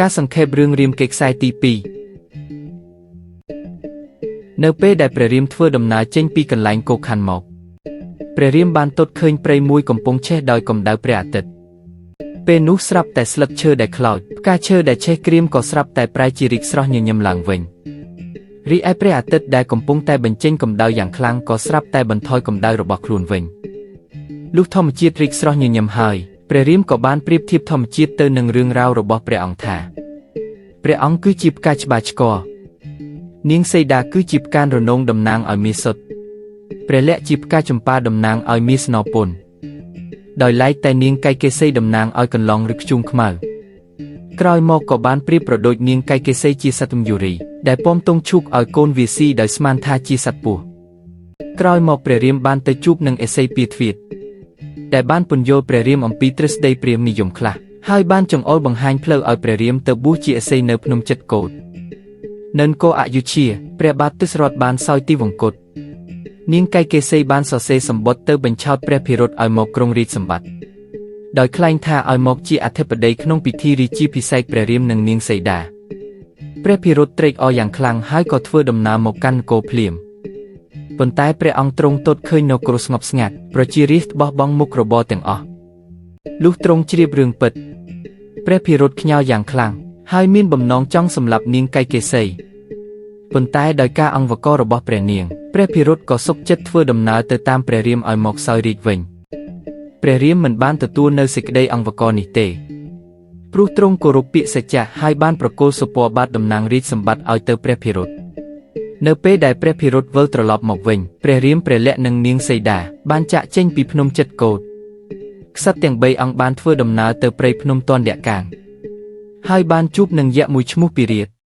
ការសង្ខេបរឿងរាមកេរ្តិ៍ខ្សែទី2នៅពេលដែលព្រះរាមធ្វើដំណើរចេញពីកន្លែងគោកខាន់មកព្រះរាមបានទតឃើញព្រៃមួយកំពុងឆេះដោយកម្ដៅព្រះអាទិត្យពេលនោះស្រាប់តែស្លឹកឈើដែលខ្លោចផ្កាឈើដែលឆេះក្រៀមក៏ស្រាប់តែប្រែជារីកស្រស់ញញឹមឡើងវិញរីឯព្រះអាទិត្យដែលកំពុងតែបញ្ចេញកម្ដៅយ៉ាងខ្លាំងក៏ស្រាប់តែបន្ថយកម្ដៅរបស់ខ្លួនវិញលុះធម្មជាតិរីកស្រស់ញញឹមហើយព្រះរាមក៏បានប្រៀបធៀបធម្មជាតិទៅនឹងរឿងរ៉ាវរបស់ព្រះអង្គថាព្រះអង្គគឺជាផ្កាច្បារឆ្កនាងសីតាគឺជាផ្ការនងតំណាងឲ្យមាសសុទ្ធព្រះលក្សណ៍ជាផ្កាចម្ប៉ាតំណាងឲ្យមាសស្នោពុនដោយឡែកតែនាងកៃកេសីតំណាងឲ្យកន្លងឬខ្ជុំខ្មៅក្រោយមកក៏បានប្រៀបប្រដូចនាងកៃកេសីជាសត្វមយុរីដែលពំទងឈូកឲ្យកូនវាស៊ីដោយស្មានថាជាសត្វពស់ក្រោយមកព្រះរាមបានទៅជួបនឹងឥសីពាទ្វាតដែលបានពន្យល់ព្រះរាមអំពីទ្រឹស្ដីព្រាហ្មណ៍និយមខ្លះហើយបានចង្អុលបង្ហាញផ្លូវឲ្យព្រះរាមទៅបួសជាឥសីនៅភ្នំចិត្តកោតនៅនគរអយុធ្យាព្រះបាទទសរថបានសោយទីវង្គតនាងកៃកេសីបានសរសេរសម្បត្តិទៅបញ្ឆោតព្រះភិរុតឲ្យមកគ្រងរាជសម្បត្តិដោយក្លែងថាឲ្យមកជាអធិបតីក្នុងពិធីរាជាភិសេកព្រះរាមនិងនាងសីតាព្រះភិរុតត្រេកអរយ៉ាងខ្លាំងហើយក៏ធ្វើដំណើរមកកាន់នគរភ្លាមប៉ុន្តែព្រះអង្គទ្រង់ទតឃើញនគរស្ងប់ស្ងាត់ប្រជារាស្ត្របោះបង់មុខរបរទាំងអស់លុះទ្រង់ជ្រាបរឿងពិតព្រះភិរុតខ្ញល់យ៉ាងខ្លាំងហើយមានបំណងចង់សម្លាប់នាងកៃកេសីប៉ុន្តែដោយការអង្វកររបស់ព្រះនាងព្រះភិរុតក៏សុខចិត្តធ្វើដំណើរទៅតាមព្រះរាមឲ្យមកសោយរាជ្យវិញព្រះរាមមិនបានទទួលនៅសេចក្តីអង្វករនេះទេព្រោះទ្រង់គោរពពាក្យសច្ចៈហើយបានប្រគល់សុពណ៌បាទតំណាងរាជសម្បត្តិឲ្យទៅព្រះភិរុតនៅពេលដែលព្រះភិរុតវិលត្រឡប់មកវិញព្រះរាមព្រះលក្សណ៍និងនាងសីតាបានចាកចេញពីភ្នំចិត្តកោតក្សត្រទាំង3អង្គបានធ្វើដំណើរទៅព្រៃភ្នំទណ្ឌកានហើយបានជួបនឹងយក្សមួយឈ្មោះពិរាត